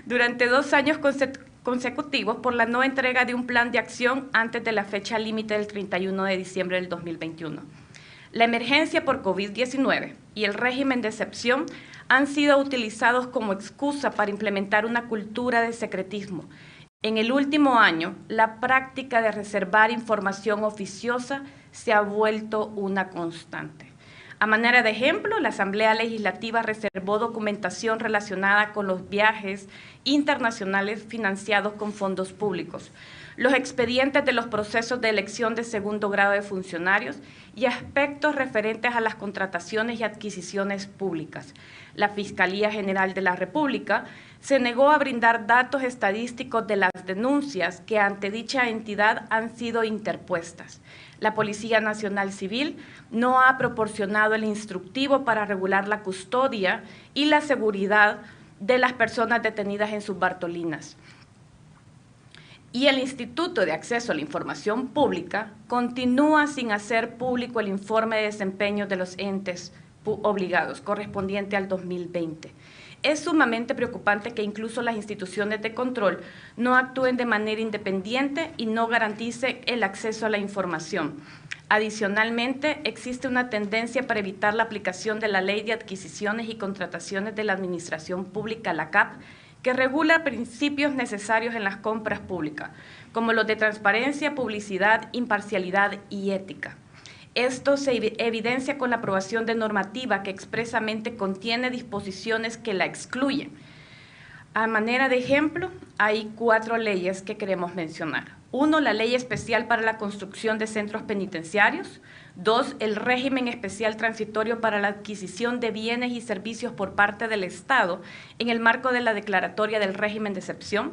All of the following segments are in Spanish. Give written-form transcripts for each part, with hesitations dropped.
Durante 2 años consecutivos por la no entrega de un plan de acción antes de la fecha límite del 31 de diciembre del 2021. La emergencia por COVID-19 y el régimen de excepción han sido utilizados como excusa para implementar una cultura de secretismo. En el último año, la práctica de reservar información oficiosa se ha vuelto una constante. A manera de ejemplo, la Asamblea Legislativa reservó documentación relacionada con los viajes internacionales financiados con fondos públicos, los expedientes de los procesos de elección de segundo grado de funcionarios y aspectos referentes a las contrataciones y adquisiciones públicas. La Fiscalía General de la República se negó a brindar datos estadísticos de las denuncias que ante dicha entidad han sido interpuestas. La Policía Nacional Civil no ha proporcionado el instructivo para regular la custodia y la seguridad de las personas detenidas en sus Bartolinas. Y el Instituto de Acceso a la Información Pública continúa sin hacer público el informe de desempeño de los entes obligados correspondiente al 2020. Es sumamente preocupante que incluso las instituciones de control no actúen de manera independiente y no garanticen el acceso a la información. Adicionalmente, existe una tendencia para evitar la aplicación de la Ley de Adquisiciones y Contrataciones de la Administración Pública, la CAP, que regula principios necesarios en las compras públicas, como los de transparencia, publicidad, imparcialidad y ética. Esto se evidencia con la aprobación de normativa que expresamente contiene disposiciones que la excluyen. A manera de ejemplo, hay 4 leyes que queremos mencionar. 1, la Ley Especial para la Construcción de Centros Penitenciarios. 2, el Régimen Especial Transitorio para la Adquisición de Bienes y Servicios por parte del Estado en el marco de la Declaratoria del Régimen de Excepción.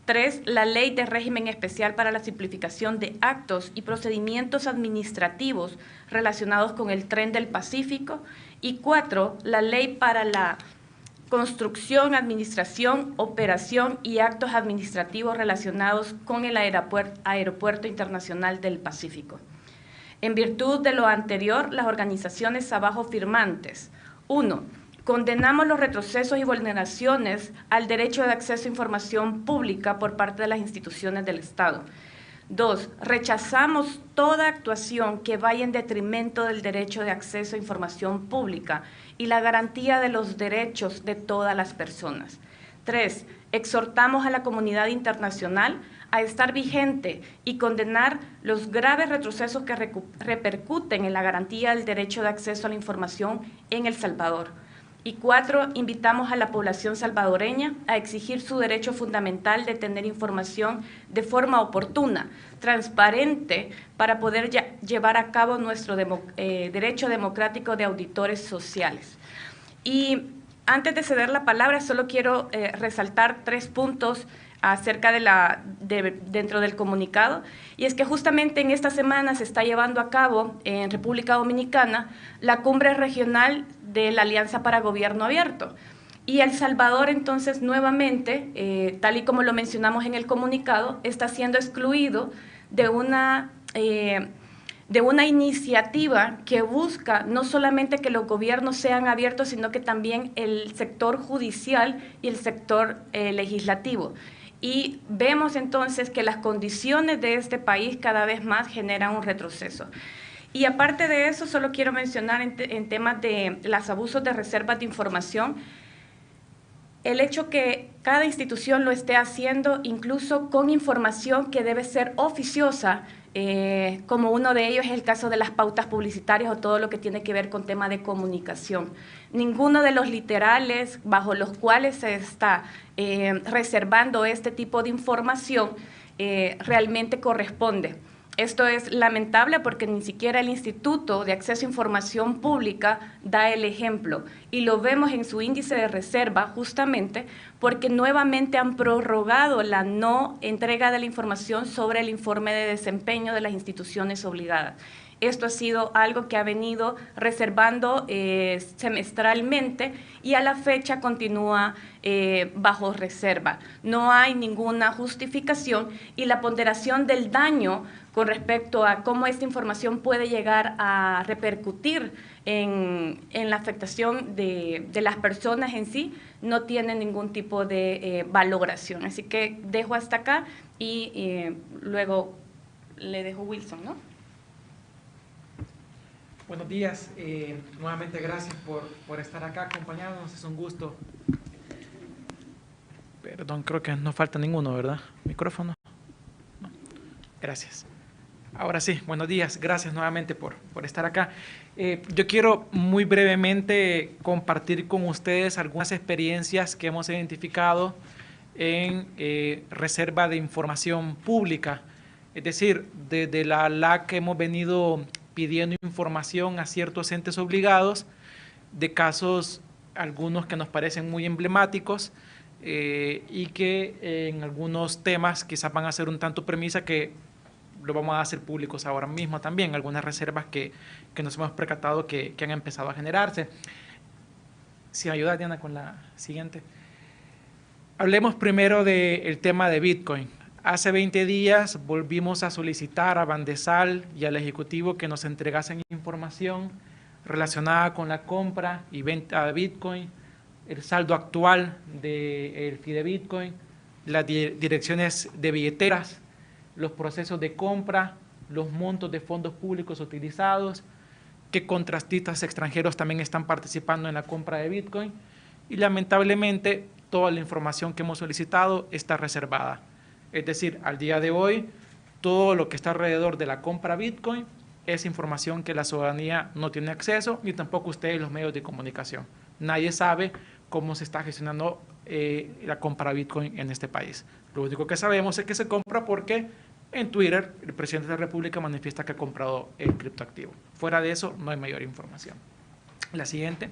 3, la Ley de Régimen Especial para la Simplificación de Actos y Procedimientos Administrativos relacionados con el Tren del Pacífico. Y 4, la Ley para la Construcción, Administración, Operación y Actos Administrativos relacionados con el Aeropuerto Internacional del Pacífico. En virtud de lo anterior, las organizaciones abajo firmantes. 1. Condenamos los retrocesos y vulneraciones al derecho de acceso a información pública por parte de las instituciones del Estado. 2. Rechazamos toda actuación que vaya en detrimento del derecho de acceso a información pública y la garantía de los derechos de todas las personas. 3. Exhortamos a la comunidad internacional a estar vigente y condenar los graves retrocesos que repercuten en la garantía del derecho de acceso a la información en El Salvador. Y 4, invitamos a la población salvadoreña a exigir su derecho fundamental de tener información de forma oportuna, transparente, para poder llevar a cabo nuestro derecho democrático de auditores sociales. Y antes de ceder la palabra, solo quiero resaltar 3 puntos acerca dentro del comunicado, y es que justamente en esta semana se está llevando a cabo en República Dominicana la cumbre regional de la Alianza para Gobierno Abierto. Y El Salvador, entonces, nuevamente, tal y como lo mencionamos en el comunicado, está siendo excluido de una iniciativa que busca no solamente que los gobiernos sean abiertos, sino que también el sector judicial y el sector legislativo. Y vemos entonces que las condiciones de este país cada vez más generan un retroceso. Y aparte de eso, solo quiero mencionar en temas de los abusos de reservas de información, el hecho que cada institución lo esté haciendo incluso con información que debe ser oficiosa, como uno de ellos es el caso de las pautas publicitarias o todo lo que tiene que ver con tema de comunicación. Ninguno de los literales bajo los cuales se está reservando este tipo de información realmente corresponde. Esto es lamentable porque ni siquiera el Instituto de Acceso a Información Pública da el ejemplo, y lo vemos en su índice de reserva justamente porque nuevamente han prorrogado la no entrega de la información sobre el informe de desempeño de las instituciones obligadas. Esto ha sido algo que ha venido reservando semestralmente y a la fecha continúa bajo reserva. No hay ninguna justificación y la ponderación del daño con respecto a cómo esta información puede llegar a repercutir en la afectación de las personas en sí no tiene ningún tipo de valoración. Así que dejo hasta acá y luego le dejo Wilson, ¿no? Buenos días, nuevamente gracias por estar acá acompañándonos, es un gusto. Perdón, creo que no falta ninguno, ¿verdad? ¿Micrófono? No. Gracias. Ahora sí, buenos días, gracias nuevamente por estar acá. Yo quiero muy brevemente compartir con ustedes algunas experiencias que hemos identificado en reserva de información pública, es decir, desde la ALAC hemos venido pidiendo información a ciertos entes obligados de casos, algunos que nos parecen muy emblemáticos y que en algunos temas quizás van a ser un tanto premisa que lo vamos a hacer públicos ahora mismo también, algunas reservas que nos hemos percatado que han empezado a generarse. Si me ayuda, Diana, con la siguiente. Hablemos primero del tema de Bitcoin. Hace 20 días volvimos a solicitar a Bandesal y al Ejecutivo que nos entregasen información relacionada con la compra y venta de Bitcoin, el saldo actual del Fidebitcoin, las direcciones de billeteras, los procesos de compra, los montos de fondos públicos utilizados, qué contratistas extranjeros también están participando en la compra de Bitcoin y lamentablemente toda la información que hemos solicitado está reservada. Es decir, al día de hoy, todo lo que está alrededor de la compra Bitcoin es información que la ciudadanía no tiene acceso, ni tampoco ustedes los medios de comunicación. Nadie sabe cómo se está gestionando la compra Bitcoin en este país. Lo único que sabemos es que se compra porque en Twitter el presidente de la República manifiesta que ha comprado el criptoactivo. Fuera de eso, no hay mayor información. La siguiente.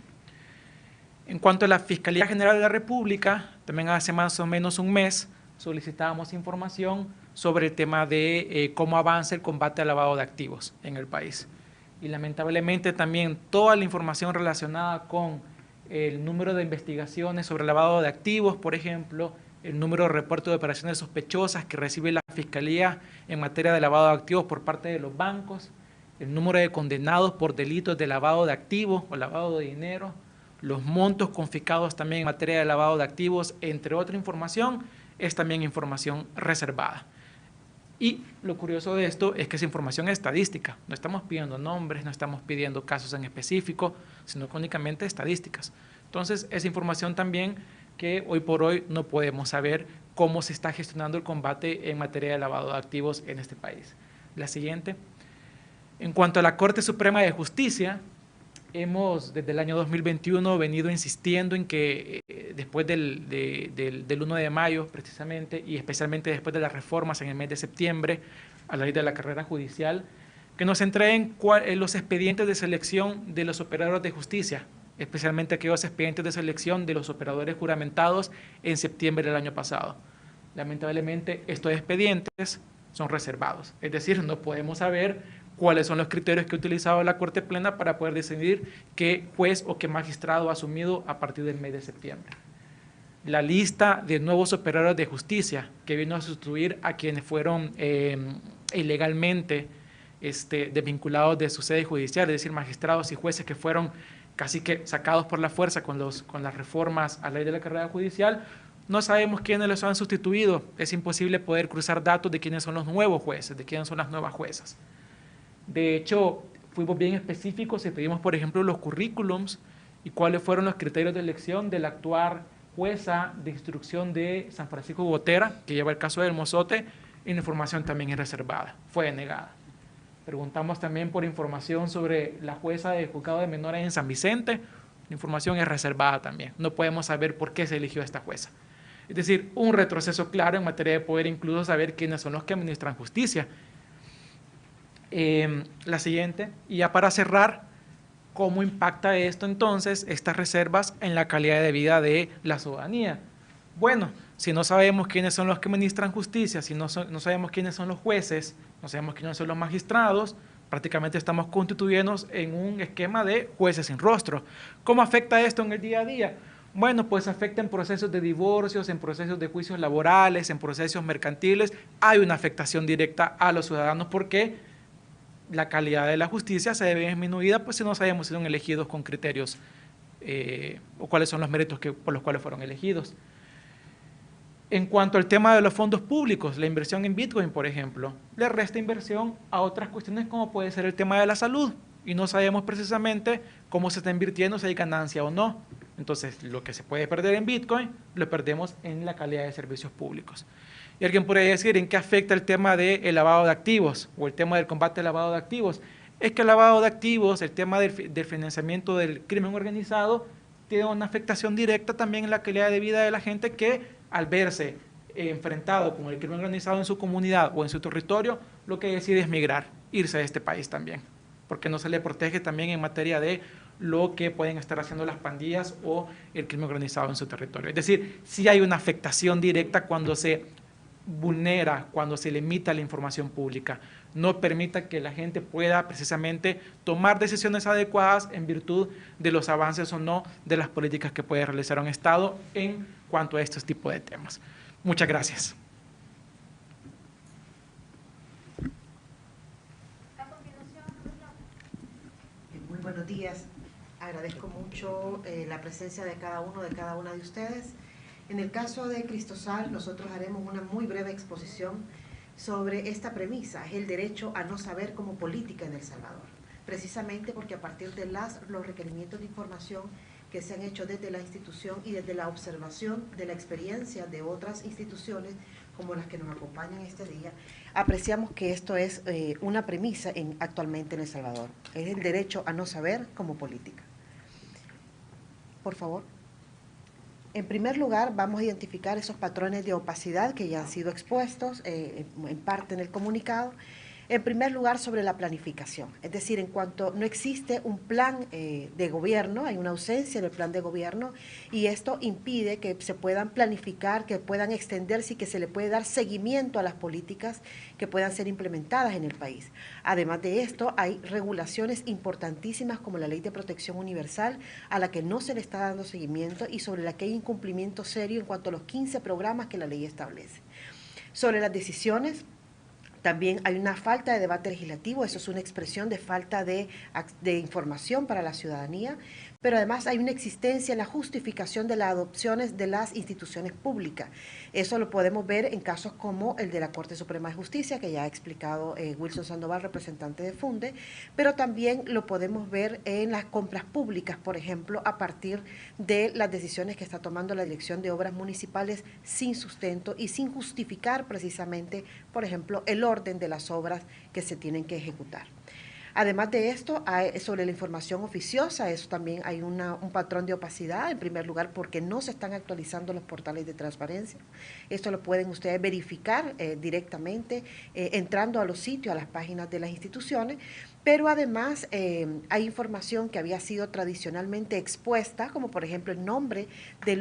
En cuanto a la Fiscalía General de la República, también hace más o menos un mes, solicitábamos información sobre el tema de cómo avanza el combate al lavado de activos en el país. Y lamentablemente también toda la información relacionada con el número de investigaciones sobre el lavado de activos, por ejemplo, el número de reportes de operaciones sospechosas que recibe la Fiscalía en materia de lavado de activos por parte de los bancos, el número de condenados por delitos de lavado de activos o lavado de dinero, los montos confiscados también en materia de lavado de activos, entre otra información, es también información reservada. Y lo curioso de esto es que es información estadística. No estamos pidiendo nombres, no estamos pidiendo casos en específico, sino únicamente estadísticas. Entonces, es información también que hoy por hoy no podemos saber cómo se está gestionando el combate en materia de lavado de activos en este país. La siguiente. En cuanto a la Corte Suprema de Justicia, hemos desde el año 2021 venido insistiendo en que después del 1 de mayo precisamente y especialmente después de las reformas en el mes de septiembre a la ley de la carrera judicial, que nos entreguen los expedientes de selección de los operadores de justicia, especialmente aquellos expedientes de selección de los operadores juramentados en septiembre del año pasado. Lamentablemente estos expedientes son reservados, es decir, no podemos saber cuáles son los criterios que ha utilizado la Corte Plena para poder decidir qué juez o qué magistrado ha asumido a partir del mes de septiembre. La lista de nuevos operadores de justicia que vino a sustituir a quienes fueron ilegalmente desvinculados de su sede judicial, es decir, magistrados y jueces que fueron casi que sacados por la fuerza con las reformas a la ley de la carrera judicial, no sabemos quiénes los han sustituido, es imposible poder cruzar datos de quiénes son los nuevos jueces, de quiénes son las nuevas juezas. De hecho, fuimos bien específicos y pedimos, por ejemplo, los currículums y cuáles fueron los criterios de elección de la actual jueza de instrucción de San Francisco Gotera, que lleva el caso del Mozote, y la información también es reservada, fue denegada. Preguntamos también por información sobre la jueza de juzgado de menores en San Vicente, la información es reservada también, no podemos saber por qué se eligió esta jueza. Es decir, un retroceso claro en materia de poder incluso saber quiénes son los que administran justicia. La siguiente, y ya para cerrar, ¿cómo impacta esto entonces, estas reservas en la calidad de vida de la ciudadanía? Bueno, si no sabemos quiénes son los que administran justicia, si no sabemos quiénes son los jueces, no sabemos quiénes son los magistrados, prácticamente estamos constituyéndonos en un esquema de jueces sin rostro. ¿Cómo afecta esto en el día a día? Bueno, pues afecta en procesos de divorcios, en procesos de juicios laborales, en procesos mercantiles. Hay una afectación directa a los ciudadanos porque la calidad de la justicia se ve disminuida, pues si no sabemos si son elegidos con criterios o cuáles son los méritos por los cuales fueron elegidos. En cuanto al tema de los fondos públicos, la inversión en Bitcoin, por ejemplo, le resta inversión a otras cuestiones como puede ser el tema de la salud y no sabemos precisamente cómo se está invirtiendo, si hay ganancia o no. Entonces, lo que se puede perder en Bitcoin, lo perdemos en la calidad de servicios públicos. Y alguien podría decir, ¿en qué afecta el tema del lavado de activos o el tema del combate al lavado de activos? Es que el lavado de activos, el tema del financiamiento del crimen organizado, tiene una afectación directa también en la calidad de vida de la gente que al verse enfrentado con el crimen organizado en su comunidad o en su territorio, lo que decide es migrar, irse de este país también, porque no se le protege también en materia de lo que pueden estar haciendo las pandillas o el crimen organizado en su territorio. Es decir, sí hay una afectación directa cuando se vulnera, cuando se limita la información pública, no permita que la gente pueda precisamente tomar decisiones adecuadas en virtud de los avances o no de las políticas que puede realizar un Estado en cuanto a estos tipos de temas. Muchas gracias. Muy buenos días. Agradezco mucho la presencia de cada uno, de cada una de ustedes. En el caso de Cristosal, nosotros haremos una muy breve exposición sobre esta premisa, es el derecho a no saber como política en El Salvador, precisamente porque a partir de los requerimientos de información que se han hecho desde la institución y desde la observación de la experiencia de otras instituciones como las que nos acompañan este día, apreciamos que esto es una premisa actualmente en El Salvador, es el derecho a no saber como política. Por favor. En primer lugar, vamos a identificar esos patrones de opacidad que ya han sido expuestos en parte en el comunicado. En primer lugar, sobre la planificación, es decir, en cuanto no existe un plan de gobierno, hay una ausencia del plan de gobierno y esto impide que se puedan planificar, que puedan extenderse y que se le puede dar seguimiento a las políticas que puedan ser implementadas en el país. Además de esto, hay regulaciones importantísimas como la Ley de Protección Universal, a la que no se le está dando seguimiento y sobre la que hay incumplimiento serio en cuanto a los 15 programas que la ley establece. Sobre las decisiones, también hay una falta de debate legislativo, eso es una expresión de falta de información para la ciudadanía, pero además hay una existencia en la justificación de las adopciones de las instituciones públicas. Eso lo podemos ver en casos como el de la Corte Suprema de Justicia, que ya ha explicado Wilson Sandoval, representante de FUNDE, pero también lo podemos ver en las compras públicas, por ejemplo, a partir de las decisiones que está tomando la Dirección de Obras Municipales sin sustento y sin justificar precisamente, por ejemplo, el orden de las obras que se tienen que ejecutar. Además de esto, sobre la información oficiosa, eso también hay un patrón de opacidad, en primer lugar porque no se están actualizando los portales de transparencia. Esto lo pueden ustedes verificar directamente entrando a los sitios, a las páginas de las instituciones, pero además hay información que había sido tradicionalmente expuesta, como por ejemplo el nombre de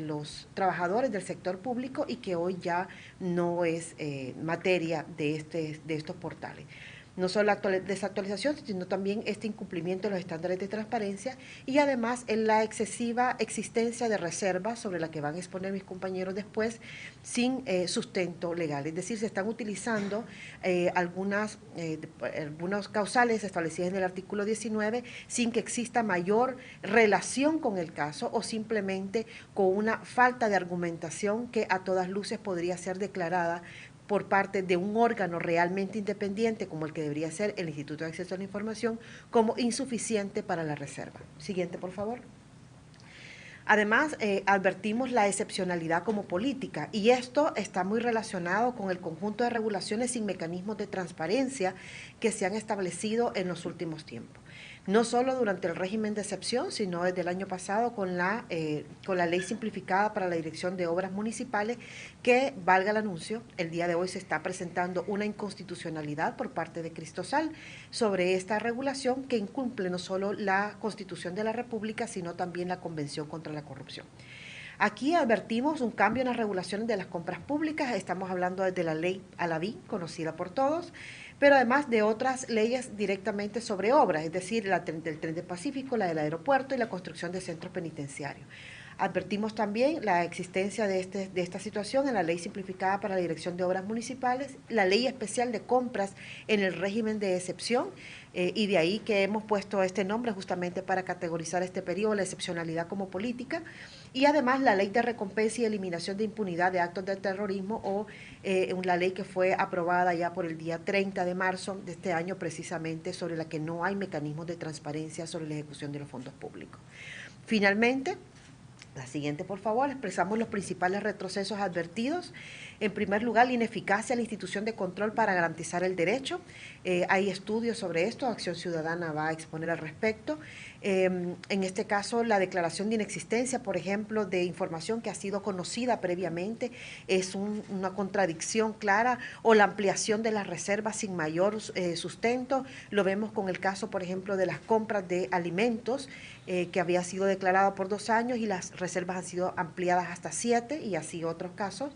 los trabajadores del sector público y que hoy ya no es materia de estos portales. No solo la desactualización, sino también este incumplimiento de los estándares de transparencia y además en la excesiva existencia de reservas sobre la que van a exponer mis compañeros después sin sustento legal. Es decir, se están utilizando algunos causales establecidas en el artículo 19 sin que exista mayor relación con el caso o simplemente con una falta de argumentación que a todas luces podría ser declarada por parte de un órgano realmente independiente como el que debería ser el Instituto de Acceso a la Información como insuficiente para la reserva. Siguiente, por favor. Además, advertimos la excepcionalidad como política y esto está muy relacionado con el conjunto de regulaciones sin mecanismos de transparencia que se han establecido en los últimos tiempos. No solo durante el régimen de excepción, sino desde el año pasado con la ley simplificada para la dirección de obras municipales, que, valga el anuncio, el día de hoy se está presentando una inconstitucionalidad por parte de Cristosal sobre esta regulación que incumple no solo la Constitución de la República, sino también la Convención contra la Corrupción. Aquí advertimos un cambio en las regulaciones de las compras públicas, estamos hablando desde la ley Alaví, conocida por todos, pero además de otras leyes directamente sobre obras, es decir, la del Tren del Pacífico, la del aeropuerto y la construcción de centros penitenciarios. Advertimos también la existencia de esta situación en la Ley Simplificada para la Dirección de Obras Municipales, la Ley Especial de Compras en el régimen de excepción, y de ahí que hemos puesto este nombre justamente para categorizar este periodo, la excepcionalidad como política, y además la Ley de Recompensa y Eliminación de Impunidad de Actos de Terrorismo, o la ley que fue aprobada ya por el día 30 de marzo de este año, precisamente sobre la que no hay mecanismos de transparencia sobre la ejecución de los fondos públicos. Finalmente, la siguiente, por favor, expresamos los principales retrocesos advertidos. En primer lugar, la ineficacia de la institución de control para garantizar el derecho. Hay estudios sobre esto, Acción Ciudadana va a exponer al respecto. En este caso, la declaración de inexistencia, por ejemplo, de información que ha sido conocida previamente, es una contradicción clara, o la ampliación de las reservas sin mayor sustento. Lo vemos con el caso, por ejemplo, de las compras de alimentos, que había sido declarada por 2 años y las reservas han sido ampliadas hasta 7, y así otros casos.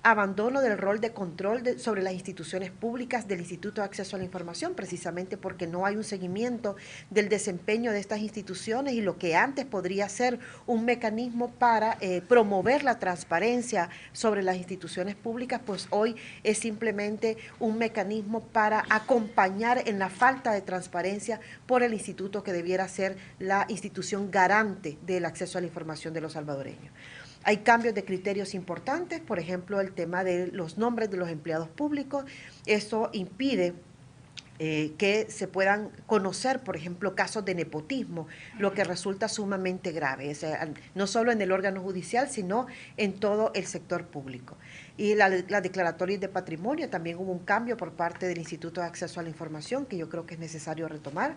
Abandono del rol de control sobre las instituciones públicas del Instituto de Acceso a la Información, precisamente porque no hay un seguimiento del desempeño de estas instituciones, y lo que antes podría ser un mecanismo para promover la transparencia sobre las instituciones públicas, pues hoy es simplemente un mecanismo para acompañar en la falta de transparencia por el instituto que debiera ser la institución garante del acceso a la información de los salvadoreños. Hay cambios de criterios importantes, por ejemplo, el tema de los nombres de los empleados públicos. Eso impide que se puedan conocer, por ejemplo, casos de nepotismo, lo que resulta sumamente grave, no solo en el órgano judicial, sino en todo el sector público. Y las declaratorias de patrimonio, también hubo un cambio por parte del Instituto de Acceso a la Información, que yo creo que es necesario retomar.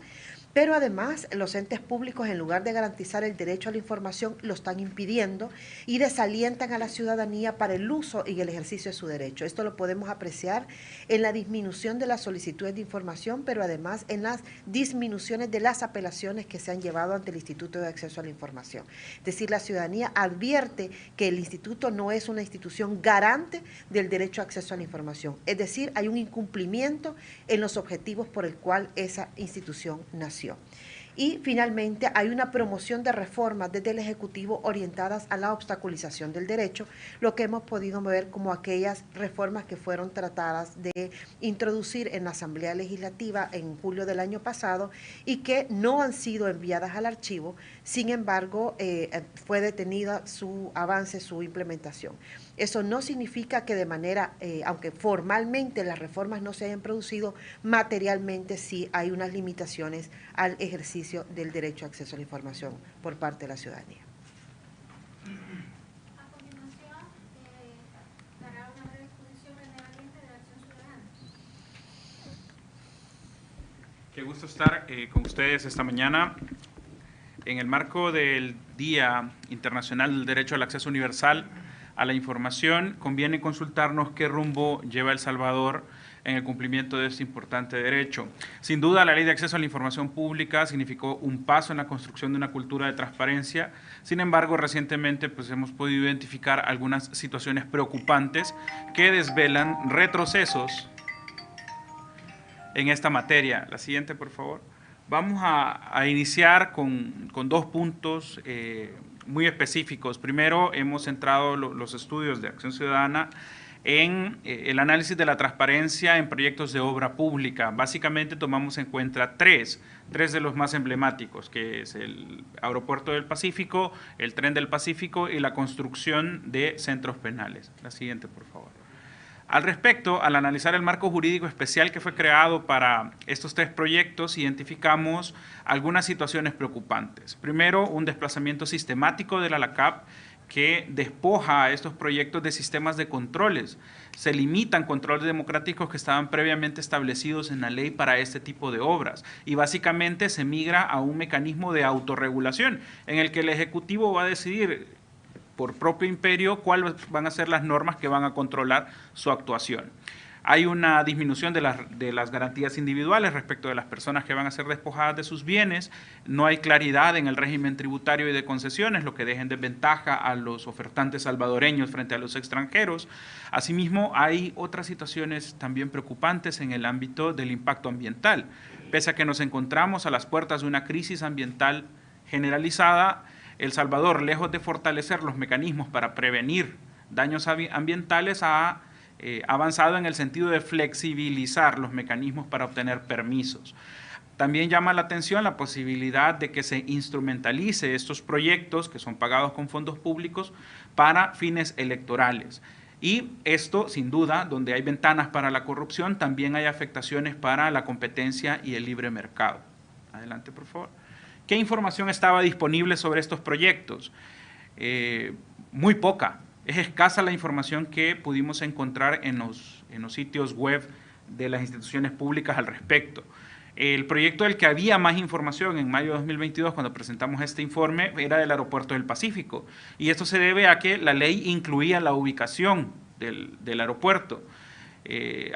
Pero además, los entes públicos, en lugar de garantizar el derecho a la información, lo están impidiendo y desalientan a la ciudadanía para el uso y el ejercicio de su derecho. Esto lo podemos apreciar en la disminución de las solicitudes de información, pero además en las disminuciones de las apelaciones que se han llevado ante el Instituto de Acceso a la Información. Es decir, la ciudadanía advierte que el instituto no es una institución garante del derecho a acceso a la información. Es decir, hay un incumplimiento en los objetivos por el cual esa institución nació. Y finalmente hay una promoción de reformas desde el Ejecutivo orientadas a la obstaculización del derecho, lo que hemos podido ver como aquellas reformas que fueron tratadas de introducir en la Asamblea Legislativa en julio del año pasado y que no han sido enviadas al archivo. Sin embargo, fue detenida su avance, su implementación. Eso no significa que de manera, aunque formalmente las reformas no se hayan producido, materialmente sí hay unas limitaciones al ejercicio del derecho a acceso a la información por parte de la ciudadanía. A continuación, dará una breve exposición el debatiente de la Acción Ciudadana. Qué gusto estar con ustedes esta mañana. En el marco del Día Internacional del Derecho al Acceso Universal a la Información, conviene consultarnos qué rumbo lleva El Salvador en el cumplimiento de este importante derecho. Sin duda, la Ley de Acceso a la Información Pública significó un paso en la construcción de una cultura de transparencia. Sin embargo, recientemente hemos podido identificar algunas situaciones preocupantes que desvelan retrocesos en esta materia. La siguiente, por favor. Vamos a iniciar con 2 puntos muy específicos. Primero, hemos centrado los estudios de Acción Ciudadana en el análisis de la transparencia en proyectos de obra pública. Básicamente tomamos en cuenta tres de los más emblemáticos, que es el Aeropuerto del Pacífico, el Tren del Pacífico y la construcción de centros penales. La siguiente, por favor. Al respecto, al analizar el marco jurídico especial que fue creado para estos 3 proyectos, identificamos algunas situaciones preocupantes. Primero, un desplazamiento sistemático de la LACAP que despoja a estos proyectos de sistemas de controles. Se limitan controles democráticos que estaban previamente establecidos en la ley para este tipo de obras y básicamente se migra a un mecanismo de autorregulación en el que el Ejecutivo va a decidir por propio imperio cuáles van a ser las normas que van a controlar su actuación. Hay una disminución de las garantías individuales respecto de las personas que van a ser despojadas de sus bienes. No hay claridad en el régimen tributario y de concesiones, lo que deja en desventaja a los ofertantes salvadoreños frente a los extranjeros. Asimismo, hay otras situaciones también preocupantes en el ámbito del impacto ambiental. Pese a que nos encontramos a las puertas de una crisis ambiental generalizada, El Salvador, lejos de fortalecer los mecanismos para prevenir daños ambientales, ha avanzado en el sentido de flexibilizar los mecanismos para obtener permisos. También llama la atención la posibilidad de que se instrumentalice estos proyectos que son pagados con fondos públicos para fines electorales. Y esto, sin duda, donde hay ventanas para la corrupción, también hay afectaciones para la competencia y el libre mercado. Adelante, por favor. ¿Qué información estaba disponible sobre estos proyectos? Muy poca. Es escasa la información que pudimos encontrar en los sitios web de las instituciones públicas al respecto. El proyecto del que había más información en mayo de 2022, cuando presentamos este informe, era del Aeropuerto del Pacífico. Y esto se debe a que la ley incluía la ubicación del aeropuerto.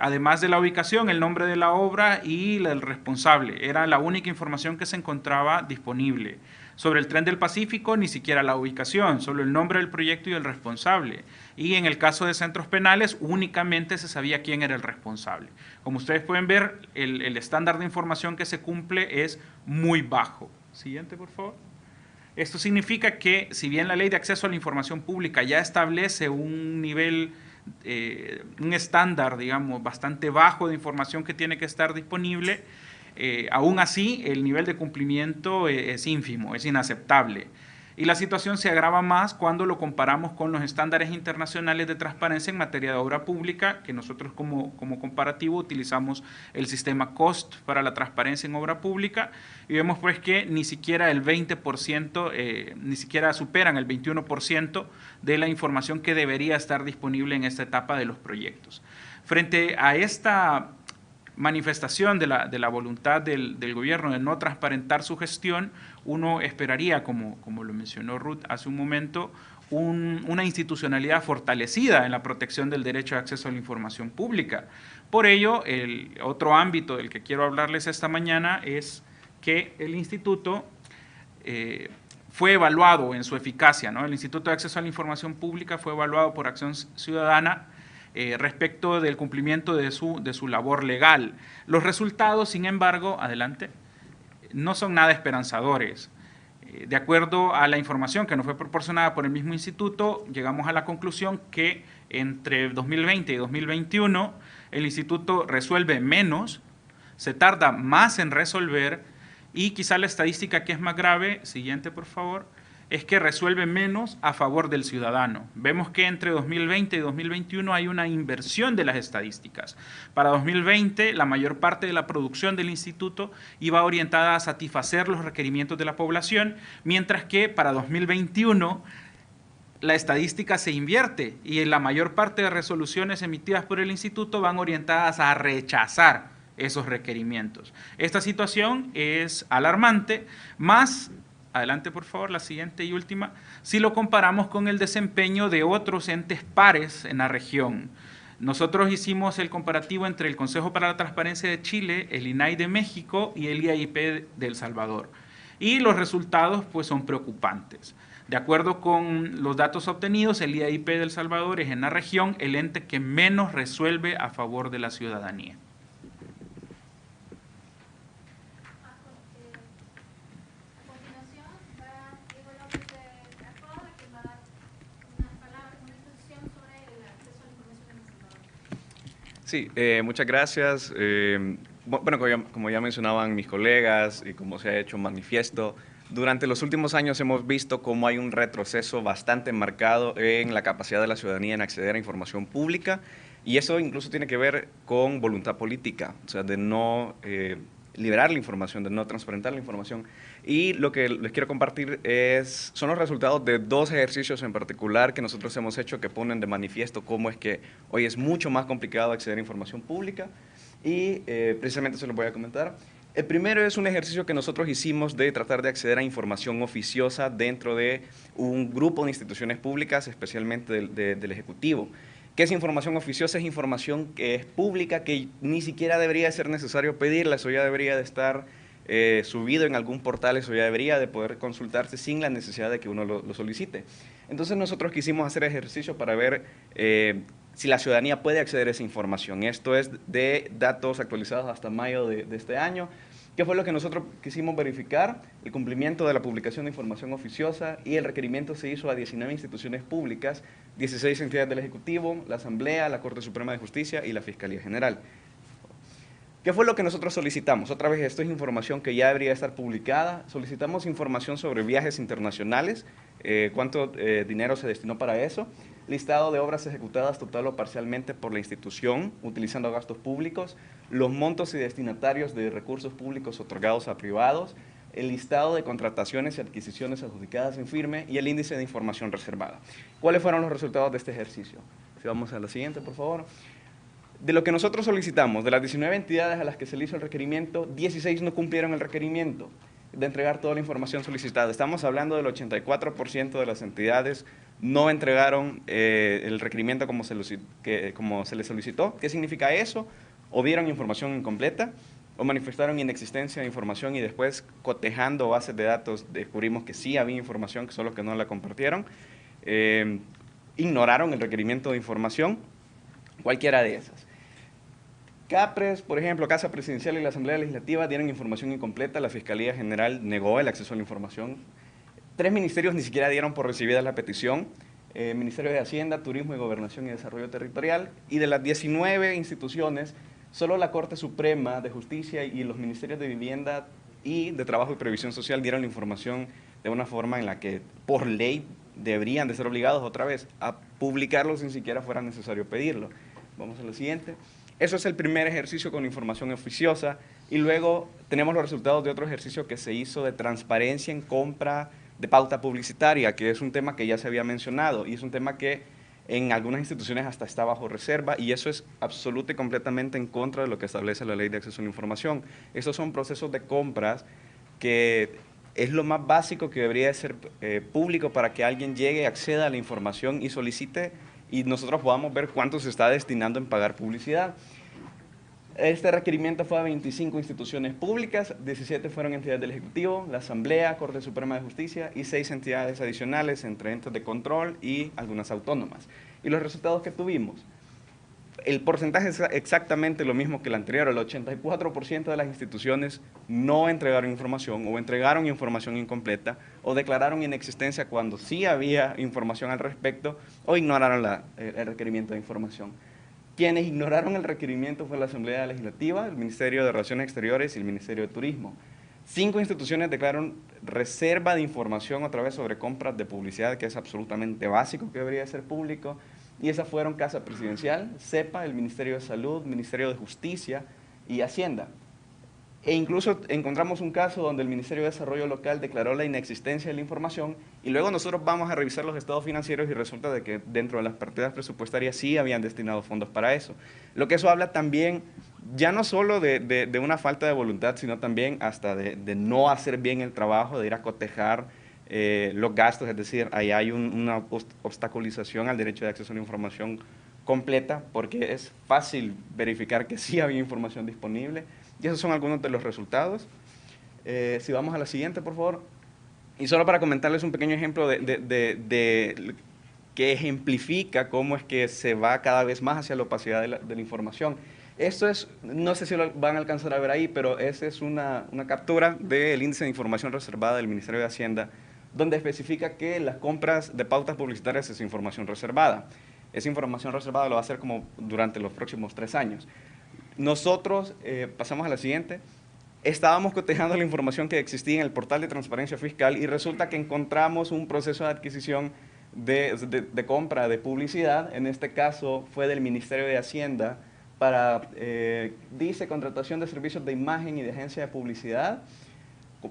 Además de la ubicación, el nombre de la obra y el responsable. Era la única información que se encontraba disponible. Sobre el Tren del Pacífico, ni siquiera la ubicación, solo el nombre del proyecto y el responsable. Y en el caso de centros penales, únicamente se sabía quién era el responsable. Como ustedes pueden ver, el estándar de información que se cumple es muy bajo. Siguiente, por favor. Esto significa que, si bien la Ley de Acceso a la Información Pública ya establece un nivel, un estándar, digamos, bastante bajo de información que tiene que estar disponible, aún así, el nivel de cumplimiento es ínfimo, es inaceptable. Y la situación se agrava más cuando lo comparamos con los estándares internacionales de transparencia en materia de obra pública, que nosotros como comparativo utilizamos el sistema COST para la transparencia en obra pública, y vemos pues que ni siquiera el 20%, ni siquiera superan el 21% de la información que debería estar disponible en esta etapa de los proyectos. Frente a esta manifestación de la voluntad del gobierno de no transparentar su gestión, uno esperaría, como lo mencionó Ruth hace un momento, una institucionalidad fortalecida en la protección del derecho de acceso a la información pública. Por ello, el otro ámbito del que quiero hablarles esta mañana es que el instituto fue evaluado en su eficacia, ¿no? El Instituto de Acceso a la Información Pública fue evaluado por Acción Ciudadana respecto del cumplimiento de su labor legal. Los resultados, sin embargo, adelante, no son nada esperanzadores. De acuerdo a la información que nos fue proporcionada por el mismo instituto, llegamos a la conclusión que entre 2020 y 2021 el instituto resuelve menos, se tarda más en resolver y quizá la estadística que es más grave, siguiente por favor, es que resuelve menos a favor del ciudadano. Vemos que entre 2020 y 2021 hay una inversión de las estadísticas. Para 2020, la mayor parte de la producción del instituto iba orientada a satisfacer los requerimientos de la población, mientras que para 2021 la estadística se invierte y la mayor parte de resoluciones emitidas por el instituto van orientadas a rechazar esos requerimientos. Esta situación es alarmante, más adelante por favor, la siguiente y última, si lo comparamos con el desempeño de otros entes pares en la región. Nosotros hicimos el comparativo entre el Consejo para la Transparencia de Chile, el INAI de México y el IAIP de El Salvador. Y los resultados pues son preocupantes. De acuerdo con los datos obtenidos, el IAIP de El Salvador es en la región el ente que menos resuelve a favor de la ciudadanía. Sí, muchas gracias. Bueno, como ya mencionaban mis colegas y como se ha hecho manifiesto, durante los últimos años hemos visto cómo hay un retroceso bastante marcado en la capacidad de la ciudadanía en acceder a información pública, y eso incluso tiene que ver con voluntad política, o sea, de no liberar la información, de no transparentar la información. Y lo que les quiero compartir son los resultados de dos ejercicios en particular que nosotros hemos hecho que ponen de manifiesto cómo es que hoy es mucho más complicado acceder a información pública, y precisamente se los voy a comentar. El primero es un ejercicio que nosotros hicimos de tratar de acceder a información oficiosa dentro de un grupo de instituciones públicas, especialmente del Ejecutivo. ¿Qué es información oficiosa? Es información que es pública, que ni siquiera debería ser necesario pedirla, eso ya debería de estar subido en algún portal, eso ya debería de poder consultarse sin la necesidad de que uno lo solicite. Entonces nosotros quisimos hacer ejercicio para ver si la ciudadanía puede acceder a esa información. Esto es de datos actualizados hasta mayo de este año. ¿Qué fue lo que nosotros quisimos verificar? El cumplimiento de la publicación de información oficiosa, y el requerimiento se hizo a 19 instituciones públicas, 16 entidades del Ejecutivo, la Asamblea, la Corte Suprema de Justicia y la Fiscalía General. ¿Qué fue lo que nosotros solicitamos? Otra vez, esto es información que ya debería estar publicada. Solicitamos información sobre viajes internacionales, cuánto dinero se destinó para eso, listado de obras ejecutadas total o parcialmente por la institución, utilizando gastos públicos, los montos y destinatarios de recursos públicos otorgados a privados, el listado de contrataciones y adquisiciones adjudicadas en firme y el índice de información reservada. ¿Cuáles fueron los resultados de este ejercicio? Si vamos a la siguiente, por favor. De lo que nosotros solicitamos, de las 19 entidades a las que se le hizo el requerimiento, 16 no cumplieron el requerimiento de entregar toda la información solicitada. Estamos hablando del 84% de las entidades no entregaron el requerimiento como se les solicitó. ¿Qué significa eso? O dieron información incompleta, o manifestaron inexistencia de información y después, cotejando bases de datos, descubrimos que sí había información, solo que no la compartieron. Ignoraron el requerimiento de información, cualquiera de esas. CAPRES, por ejemplo, Casa Presidencial y la Asamblea Legislativa dieron información incompleta, la Fiscalía General negó el acceso a la información. 3 ministerios ni siquiera dieron por recibida la petición, Ministerio de Hacienda, Turismo y Gobernación y Desarrollo Territorial, y de las 19 instituciones, solo la Corte Suprema de Justicia y los Ministerios de Vivienda y de Trabajo y Previsión Social dieron la información de una forma en la que, por ley, deberían de ser obligados otra vez a publicarlo sin siquiera fuera necesario pedirlo. Vamos a lo siguiente. Eso es el primer ejercicio con información oficiosa, y luego tenemos los resultados de otro ejercicio que se hizo de transparencia en compra de pauta publicitaria, que es un tema que ya se había mencionado y es un tema que en algunas instituciones hasta está bajo reserva, y eso es absoluta y completamente en contra de lo que establece la Ley de Acceso a la Información. Estos son procesos de compras que es lo más básico que debería ser público para que alguien llegue, acceda a la información y solicite, y nosotros podamos ver cuánto se está destinando en pagar publicidad. Este requerimiento fue a 25 instituciones públicas, 17 fueron entidades del Ejecutivo, la Asamblea, Corte Suprema de Justicia y 6 entidades adicionales entre entes de control y algunas autónomas. Y los resultados que tuvimos, el porcentaje es exactamente lo mismo que el anterior. El 84% de las instituciones no entregaron información, o entregaron información incompleta, o declararon inexistencia cuando sí había información al respecto, o ignoraron el requerimiento de información. Quienes ignoraron el requerimiento fue la Asamblea Legislativa, el Ministerio de Relaciones Exteriores y el Ministerio de Turismo. 5 instituciones declararon reserva de información otra vez sobre compras de publicidad, que es absolutamente básico, que debería ser público. Y esas fueron Casa Presidencial, CEPA, el Ministerio de Salud, Ministerio de Justicia y Hacienda. E incluso encontramos un caso donde el Ministerio de Desarrollo Local declaró la inexistencia de la información, y luego nosotros vamos a revisar los estados financieros y resulta de que dentro de las partidas presupuestarias sí habían destinado fondos para eso. Lo que eso habla también, ya no solo de una falta de voluntad, sino también hasta de no hacer bien el trabajo, de ir a cotejar los gastos, es decir, ahí hay una obstaculización al derecho de acceso a la información completa, porque es fácil verificar que sí había información disponible, y esos son algunos de los resultados. Si vamos a la siguiente, por favor. Y solo para comentarles un pequeño ejemplo que ejemplifica cómo es que se va cada vez más hacia la opacidad de la información. Esto es, no sé si lo van a alcanzar a ver ahí, pero esa es una captura del índice de información reservada del Ministerio de Hacienda, donde especifica que las compras de pautas publicitarias es información reservada. Esa información reservada lo va a hacer como durante los próximos 3 años. Nosotros, pasamos a la siguiente, estábamos cotejando la información que existía en el portal de transparencia fiscal y resulta que encontramos un proceso de adquisición de compra de publicidad, en este caso fue del Ministerio de Hacienda, para, dice, contratación de servicios de imagen y de agencia de publicidad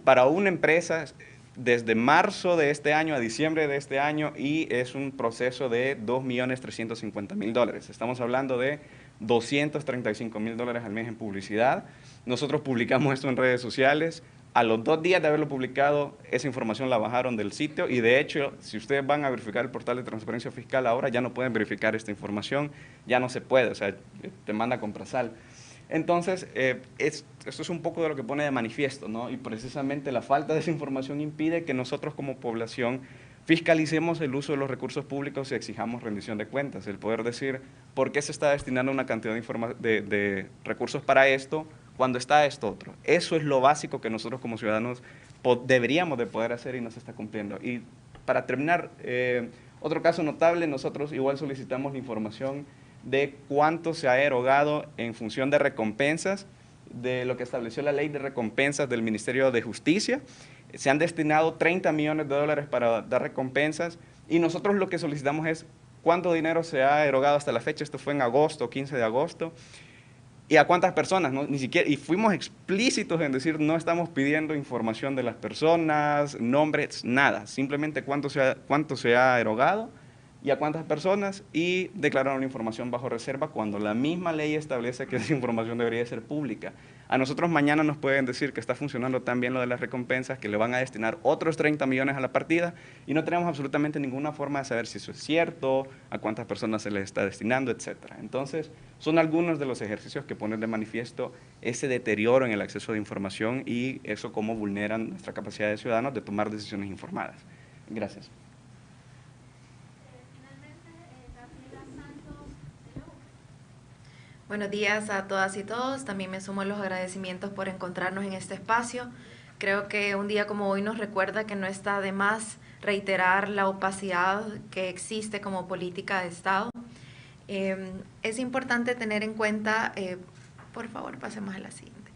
para una empresa desde marzo de este año a diciembre de este año, y es un proceso de $2.350.000. Estamos hablando de $235.000 al mes en publicidad. Nosotros publicamos esto en redes sociales, A los 2 días de haberlo publicado, esa información la bajaron del sitio y de hecho, si ustedes van a verificar el portal de transparencia fiscal ahora, ya no pueden verificar esta información, ya no se puede, o sea, te manda a Comprasal. Entonces, esto es un poco de lo que pone de manifiesto, ¿no? Y precisamente la falta de esa información impide que nosotros como población fiscalicemos el uso de los recursos públicos y exijamos rendición de cuentas, el poder decir por qué se está destinando una cantidad de recursos para esto, cuando está esto otro. Eso es lo básico que nosotros como ciudadanos deberíamos de poder hacer y no se está cumpliendo. Y para terminar, otro caso notable, nosotros igual solicitamos la información de cuánto se ha erogado en función de recompensas, de lo que estableció la ley de recompensas del Ministerio de Justicia. Se han destinado 30 millones de dólares para dar recompensas y nosotros lo que solicitamos es cuánto dinero se ha erogado hasta la fecha. Esto fue en agosto, 15 de agosto. ¿Y a cuántas personas? ¿No? Ni siquiera, y fuimos explícitos en decir, no estamos pidiendo información de las personas, nombres, nada. Simplemente cuánto se ha erogado y a cuántas personas, y declararon información bajo reserva cuando la misma ley establece que esa información debería ser pública. A nosotros mañana nos pueden decir que está funcionando tan bien lo de las recompensas, que le van a destinar otros 30 millones a la partida, y no tenemos absolutamente ninguna forma de saber si eso es cierto, a cuántas personas se les está destinando, etc. Entonces, son algunos de los ejercicios que ponen de manifiesto ese deterioro en el acceso de información y eso cómo vulneran nuestra capacidad de ciudadanos de tomar decisiones informadas. Gracias. Buenos días a todas y todos. También me sumo a los agradecimientos por encontrarnos en este espacio. Creo que un día como hoy nos recuerda que no está de más reiterar la opacidad que existe como política de Estado. Es importante tener en cuenta, por favor, pasemos a la siguiente.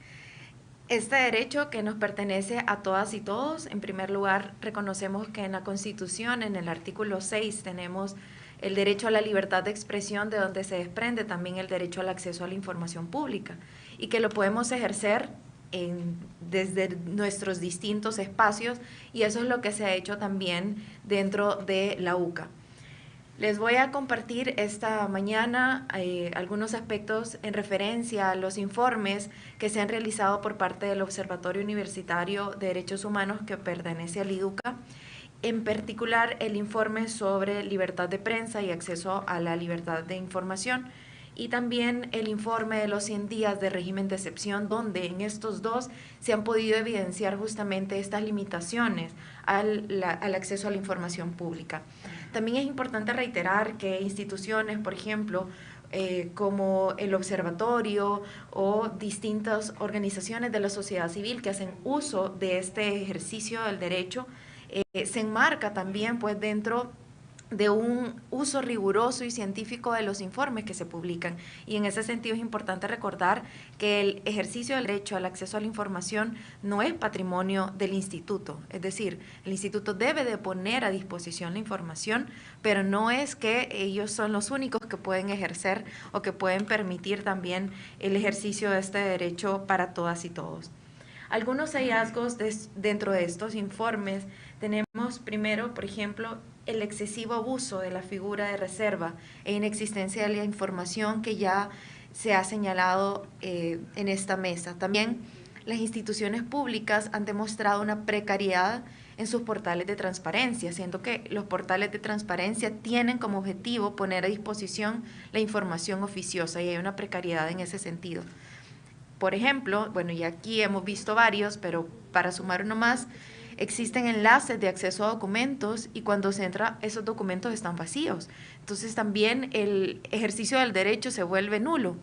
Este derecho que nos pertenece a todas y todos, en primer lugar, reconocemos que en la Constitución, en el artículo 6, tenemos el derecho a la libertad de expresión, de donde se desprende también el derecho al acceso a la información pública, y que lo podemos ejercer desde nuestros distintos espacios, y eso es lo que se ha hecho también dentro de la UCA. Les voy a compartir esta mañana algunos aspectos en referencia a los informes que se han realizado por parte del Observatorio Universitario de Derechos Humanos que pertenece al IDUCA, en particular el informe sobre libertad de prensa y acceso a la libertad de información, y también el informe de los 100 días de régimen de excepción, donde en estos dos se han podido evidenciar justamente estas limitaciones al acceso a la información pública. También es importante reiterar que instituciones, por ejemplo, como el Observatorio o distintas organizaciones de la sociedad civil que hacen uso de este ejercicio del derecho, se enmarca también pues dentro de un uso riguroso y científico de los informes que se publican, y en ese sentido es importante recordar que el ejercicio del derecho al acceso a la información no es patrimonio del instituto, es decir, el instituto debe de poner a disposición la información, pero no es que ellos son los únicos que pueden ejercer o que pueden permitir también el ejercicio de este derecho para todas y todos. Algunos hallazgos dentro de estos informes tenemos primero, por ejemplo, el excesivo abuso de la figura de reserva e inexistencia de la información que ya se ha señalado en esta mesa. También las instituciones públicas han demostrado una precariedad en sus portales de transparencia, siendo que los portales de transparencia tienen como objetivo poner a disposición la información oficiosa, y hay una precariedad en ese sentido. Por ejemplo, bueno, y aquí hemos visto varios, pero para sumar uno más, existen enlaces de acceso a documentos y cuando se entra esos documentos están vacíos. Entonces también el ejercicio del derecho se vuelve nulo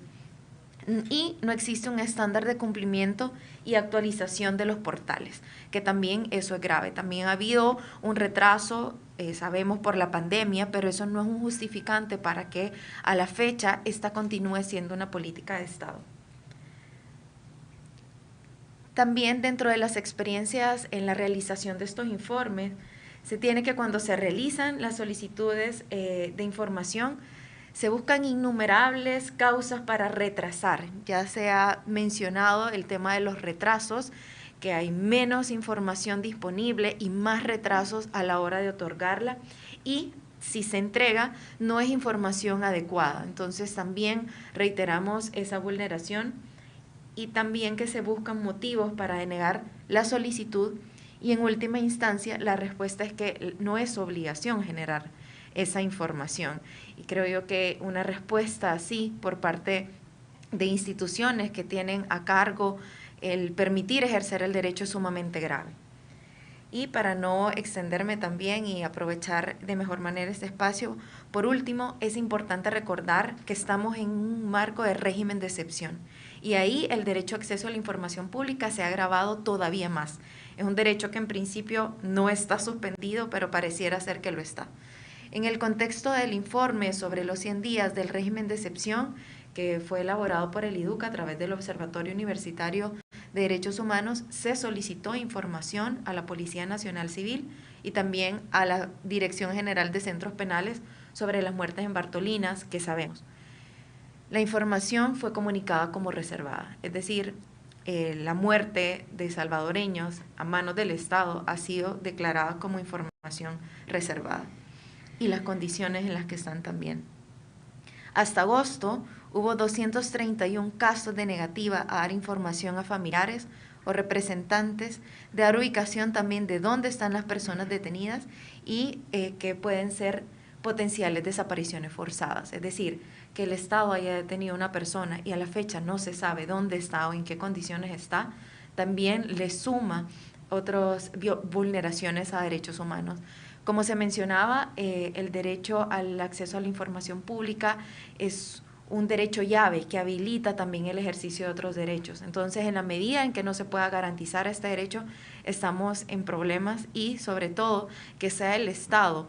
y no existe un estándar de cumplimiento y actualización de los portales, que también eso es grave. También ha habido un retraso, sabemos por la pandemia, pero eso no es un justificante para que a la fecha esta continúe siendo una política de Estado. También dentro de las experiencias en la realización de estos informes, se tiene que cuando se realizan las solicitudes de información, se buscan innumerables causas para retrasar. Ya se ha mencionado el tema de los retrasos, que hay menos información disponible y más retrasos a la hora de otorgarla, y si se entrega no es información adecuada. Entonces también reiteramos esa vulneración. y también que se buscan motivos para denegar la solicitud, y en última instancia la respuesta es que no es obligación generar esa información. Y creo yo que una respuesta así por parte de instituciones que tienen a cargo el permitir ejercer el derecho es sumamente grave. Y para no extenderme también y aprovechar de mejor manera este espacio, por último, es importante recordar que estamos en un marco de régimen de excepción. Y ahí el derecho a acceso a la información pública se ha agravado todavía más. Es un derecho que en principio no está suspendido, pero pareciera ser que lo está. En el contexto del informe sobre los 100 días del régimen de excepción, que fue elaborado por el IDUC a través del Observatorio Universitario de Derechos Humanos, se solicitó información a la Policía Nacional Civil y también a la Dirección General de Centros Penales sobre las muertes en Bartolinas, que sabemos. La información fue comunicada como reservada, es decir, la muerte de salvadoreños a manos del Estado ha sido declarada como información reservada, y las condiciones en las que están también. Hasta agosto hubo 231 casos de negativa a dar información a familiares o representantes, de dar ubicación también de dónde están las personas detenidas y que pueden ser potenciales desapariciones forzadas, es decir, que el Estado haya detenido a una persona y a la fecha no se sabe dónde está o en qué condiciones está, también le suma otras vulneraciones a derechos humanos. Como se mencionaba, el derecho al acceso a la información pública es un derecho llave que habilita también el ejercicio de otros derechos. Entonces, en la medida en que no se pueda garantizar este derecho, estamos en problemas, y sobre todo que sea el Estado